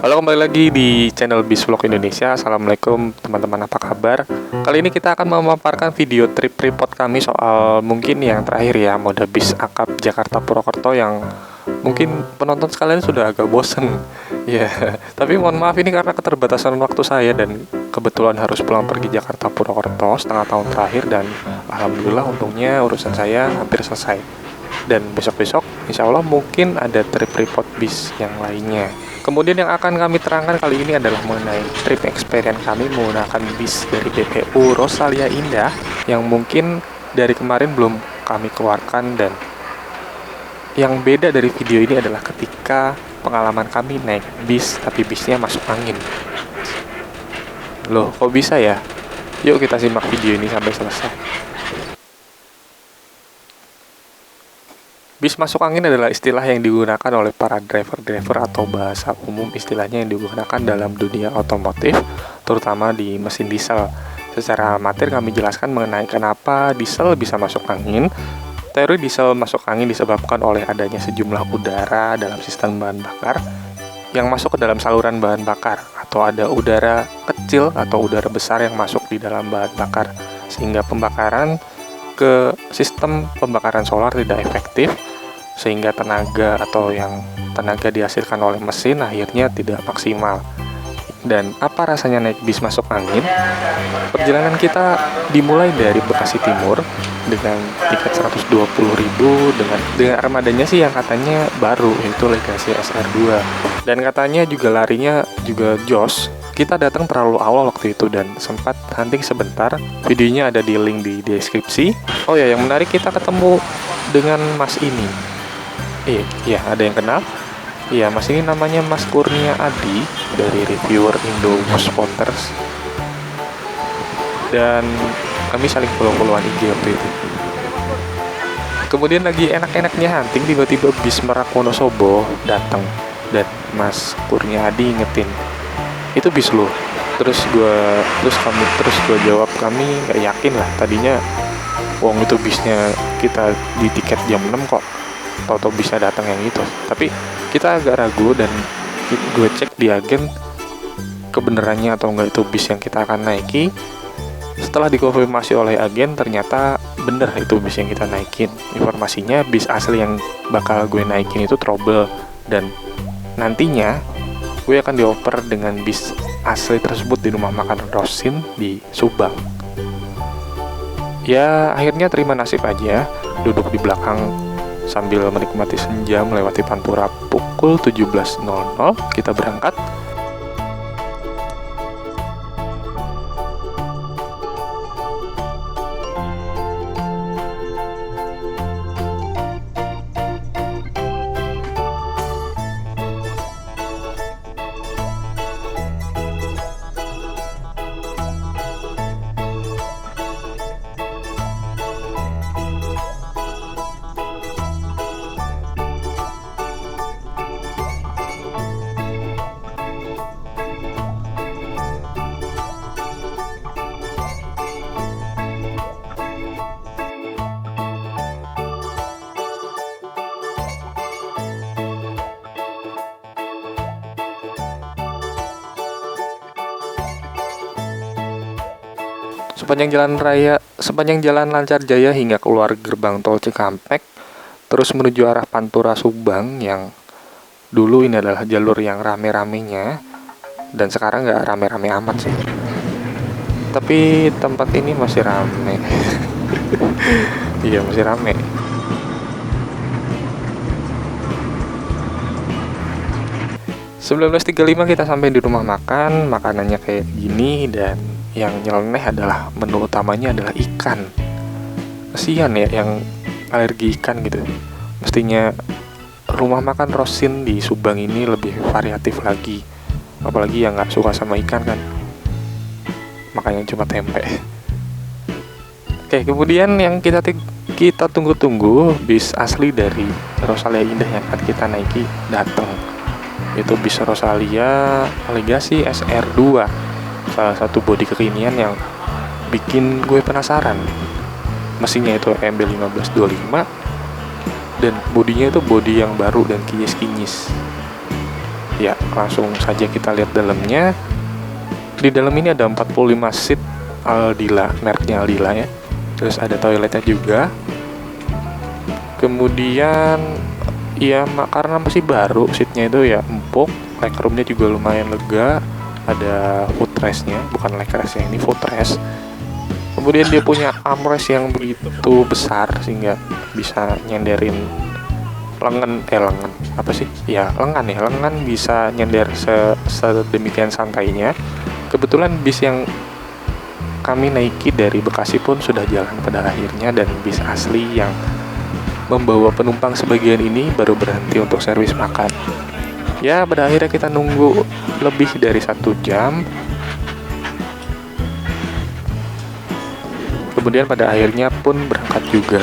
Halo, kembali lagi di channel Bis Vlog Indonesia. Assalamualaikum teman-teman, apa kabar? Kali ini kita akan memaparkan video trip report kami soal mungkin yang terakhir ya, mode bis akap Jakarta Purwokerto yang mungkin penonton sekalian sudah agak bosen ya. Tapi mohon maaf, ini karena keterbatasan waktu saya dan kebetulan harus pulang pergi Jakarta Purwokerto setengah tahun terakhir, dan alhamdulillah untungnya urusan saya hampir selesai. Dan besok-besok insya Allah mungkin ada trip report bis yang lainnya. Kemudian yang akan kami terangkan kali ini adalah mengenai trip experience kami menggunakan bis dari BPU Rosalia Indah yang mungkin dari kemarin belum kami keluarkan. Dan yang beda dari video ini adalah ketika pengalaman kami naik bis tapi bisnya masuk angin. Loh, kok bisa ya? Yuk kita simak video ini sampai selesai. Bis masuk angin adalah istilah yang digunakan oleh para driver-driver atau bahasa umum istilahnya yang digunakan dalam dunia otomotif, terutama di mesin diesel. Secara amatir kami jelaskan mengenai kenapa diesel bisa masuk angin. Teori diesel masuk angin disebabkan oleh adanya sejumlah udara dalam sistem bahan bakar yang masuk ke dalam saluran bahan bakar, atau ada udara kecil atau udara besar yang masuk di dalam bahan bakar, sehingga pembakaran ke sistem pembakaran solar tidak efektif, sehingga tenaga dihasilkan oleh mesin akhirnya tidak maksimal. Dan apa rasanya naik bis masuk angin? Perjalanan kita dimulai dari Bekasi Timur dengan tiket 120.000 dengan armadanya sih yang katanya baru, yaitu Legacy SR2, dan katanya juga larinya juga jos. Kita datang terlalu awal waktu itu dan sempat hunting sebentar. Videonya ada di link di deskripsi. Oh ya, yang menarik kita ketemu dengan Mas ini. Iya, ada yang kenal? Iya, Mas ini namanya Mas Kurnia Adi dari reviewer Indo Spotters. Dan kami saling follow-followan IG waktu itu. Kemudian lagi enak-enaknya hunting, tiba-tiba bis Merak Wonosobo datang dan Mas Kurnia Adi ingetin, itu bis lo. Terus gue jawab, kami nggak yakin lah, tadinya wong itu bisnya kita di tiket jam 6 kok, tau bisa datang yang itu. Tapi kita agak ragu dan gue cek di agen kebenarannya atau enggak itu bis yang kita akan naiki. Setelah dikonfirmasi oleh agen, ternyata bener itu bis yang kita naikin. Informasinya bis asli yang bakal gue naikin itu trouble, dan nantinya gue akan dioper dengan bis asli tersebut di rumah makan Rosin di Subang. Ya, akhirnya terima nasib aja, duduk di belakang sambil menikmati senja melewati Pantura. Pukul 17.00 kita berangkat. Sepanjang jalan lancar jaya hingga keluar gerbang tol Cikampek, terus menuju arah Pantura Subang, yang dulu ini adalah jalur yang rame-ramenya, dan sekarang nggak rame-rame amat sih. Tapi tempat ini masih rame. Iya, masih rame. .19.35 kita sampai di rumah makan. Makanannya kayak gini, dan yang nyeleneh adalah menu utamanya adalah ikan. Kasihan ya yang alergi ikan gitu. Mestinya rumah makan Rosin di Subang ini lebih variatif lagi, apalagi yang nggak suka sama ikan kan, makanya cuma tempe. Oke, kemudian yang kita tunggu-tunggu, bis asli dari Rosalia Indah yang akan kita naiki datang. Itu bis Rosalia Legacy SR2, salah satu bodi kekinian yang bikin gue penasaran. Mesinnya itu MB1525 dan bodinya itu bodi yang baru dan kinyis-kinyis. Ya, langsung saja kita lihat dalamnya. Di dalam ini ada 45 seat Aldila, mereknya Aldila ya. Terus ada toiletnya juga. Kemudian ya karena masih baru, seatnya itu ya empuk, legroomnya juga lumayan lega. Ada footrestnya, bukan legrest ya, ini footrest. Kemudian dia punya armrest yang begitu besar sehingga bisa nyenderin lengan lengan bisa nyender sedemikian santainya. Kebetulan bis yang kami naiki dari Bekasi pun sudah jalan pada akhirnya, dan bis asli yang membawa penumpang sebagian ini baru berhenti untuk servis makan. Ya, pada akhirnya kita nunggu lebih dari 1 jam. Kemudian pada akhirnya pun berangkat juga.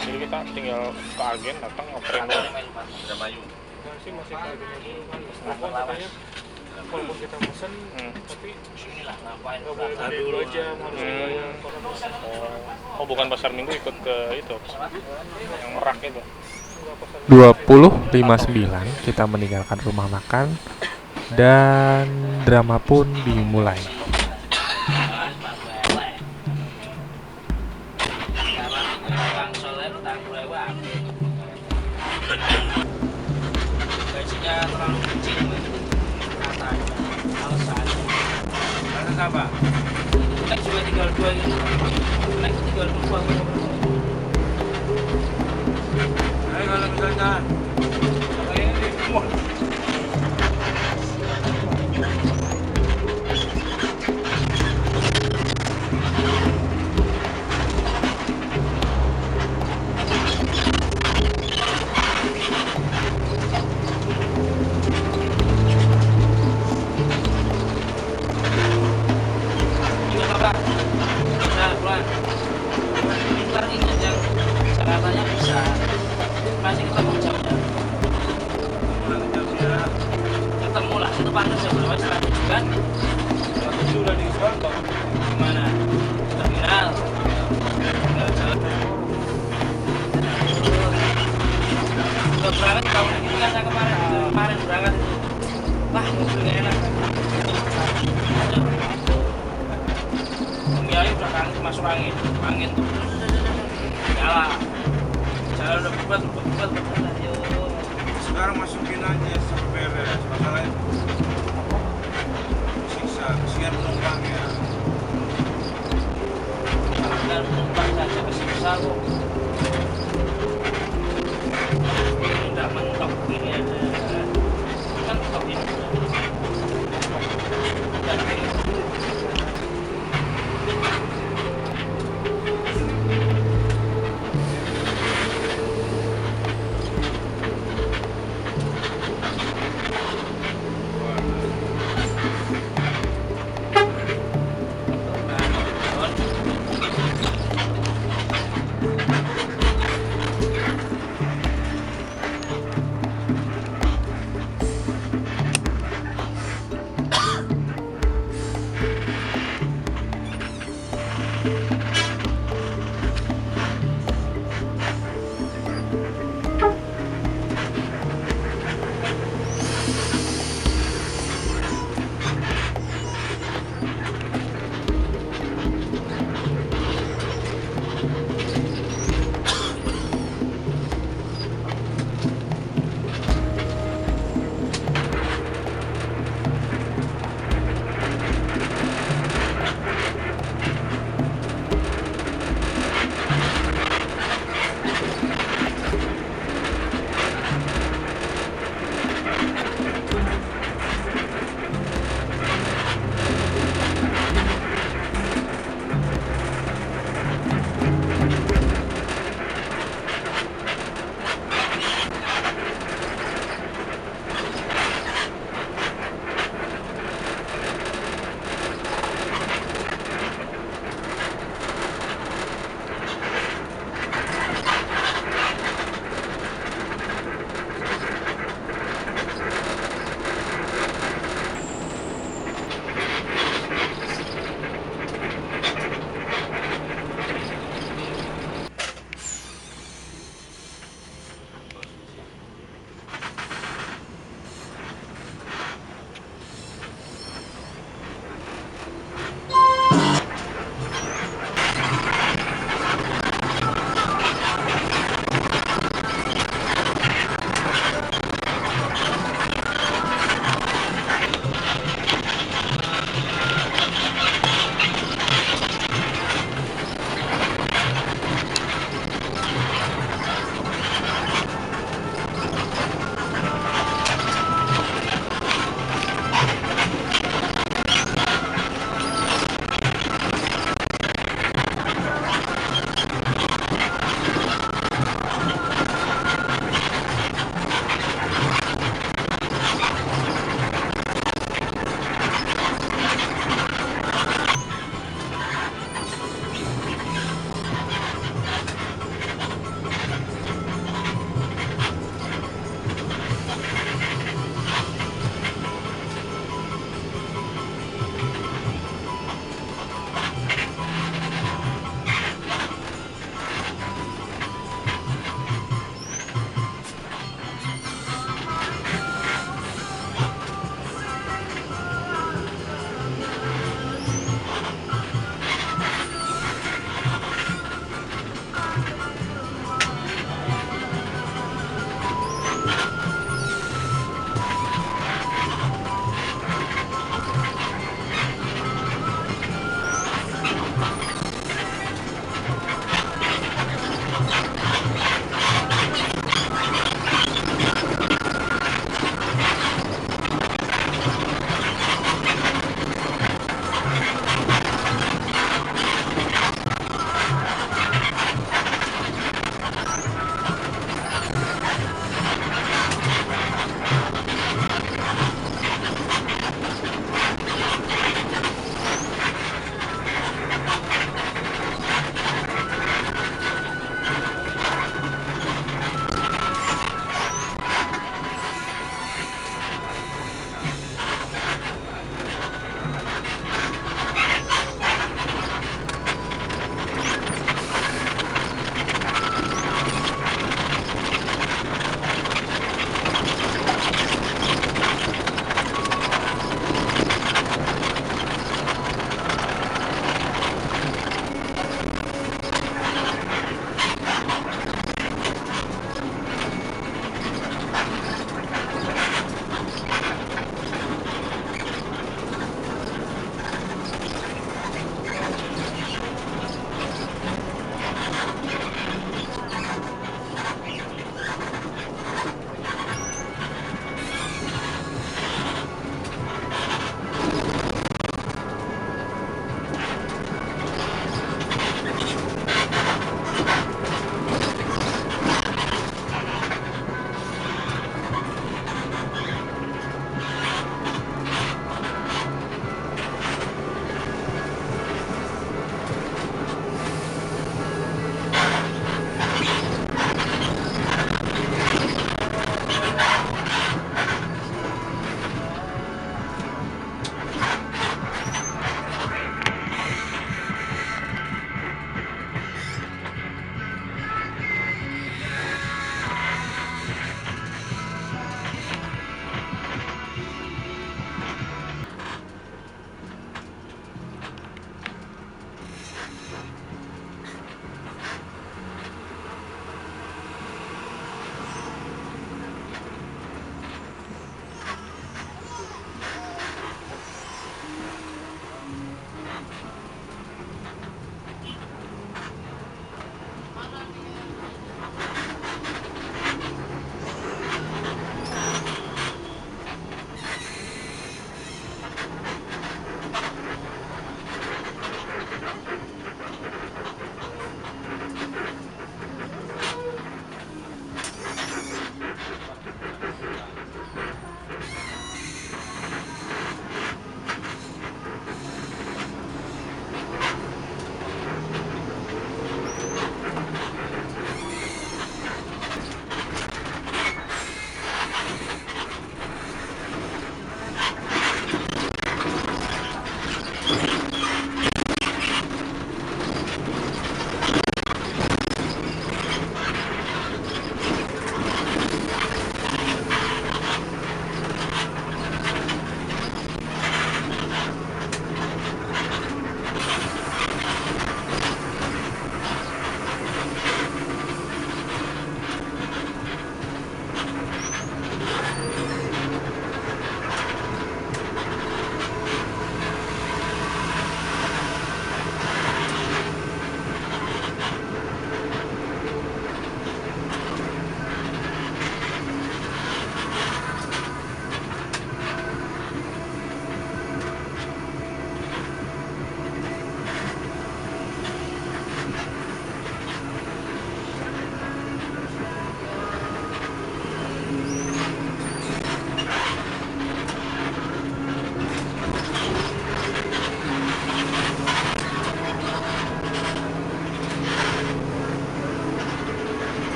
Jadi kita tinggal ke agen, datang ngoperin sih masih kayak gini dulu kan. Telepon katanya walaupun kita pesen tapi nggak boleh dulu aja, harus bayar. Oh, bukan pasar minggu ikut ke itu yang Merak itu. 20.59 kita meninggalkan rumah makan dan drama pun dimulai. Terlalu kecil katanya alasannya karena apa? Kita cuma tinggal 2 gitu, naik tinggal 2. Nah, kalau misalkan ini semua masih ketemu jamnya, ketemu lah itu panas jam berapa? Setengah 7 kan? Setengah 7 udah di Surabaya. Gimana? Terminal tinggal jalan. Udah berangkat tahun ini kan, saya kemarin berangkat itu, wah mobilnya enak, Ayo udah kangen masuk angin tuh nyala, jalan udah buat. Sekarang masukin aja sampai beres, masalahnya siksa, kesian penumpangnya. Kalau penumpang saja kesiksa kok. Udah mentok gini aja, kan mentok ini.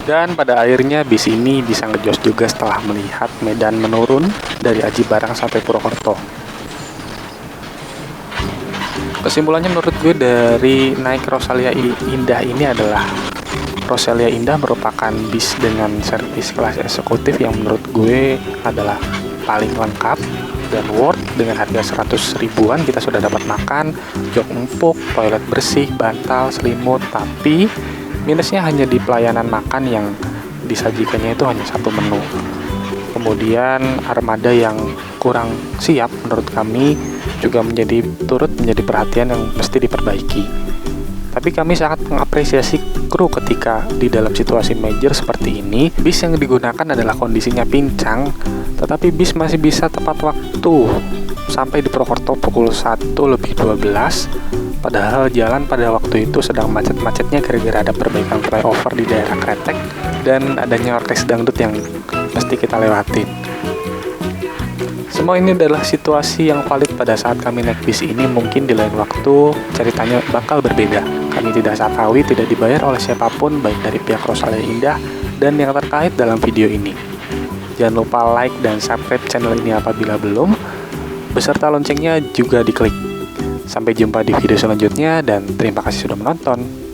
Dan pada akhirnya bis ini bisa ngejos juga setelah melihat medan menurun dari Aji Barang sampai Purwokerto. Kesimpulannya menurut gue dari naik Rosalia Indah ini adalah Rosalia Indah merupakan bis dengan servis kelas eksekutif yang menurut gue adalah paling lengkap dan worth. Dengan harga 100 ribuan kita sudah dapat makan, jok empuk, toilet bersih, bantal, selimut. Tapi minusnya hanya di pelayanan makan yang disajikannya itu hanya satu menu. Kemudian armada yang kurang siap menurut kami juga turut menjadi perhatian yang mesti diperbaiki. Tapi kami sangat mengapresiasi kru ketika di dalam situasi major seperti ini, bis yang digunakan adalah kondisinya pincang, tetapi bis masih bisa tepat waktu sampai di Purwokerto pukul 1:12. Padahal jalan pada waktu itu sedang macet-macetnya gara-gara ada perbaikan flyover di daerah Kretek dan adanya orkes dangdut yang mesti kita lewatin. Semua ini adalah situasi yang valid pada saat kami naik bis ini. Mungkin di lain waktu ceritanya bakal berbeda. Kami tidak sakawi, tidak dibayar oleh siapapun, baik dari pihak Rosalia Indah dan yang terkait dalam video ini. Jangan lupa like dan subscribe channel ini apabila belum, beserta loncengnya juga diklik. Sampai jumpa di video selanjutnya dan terima kasih sudah menonton.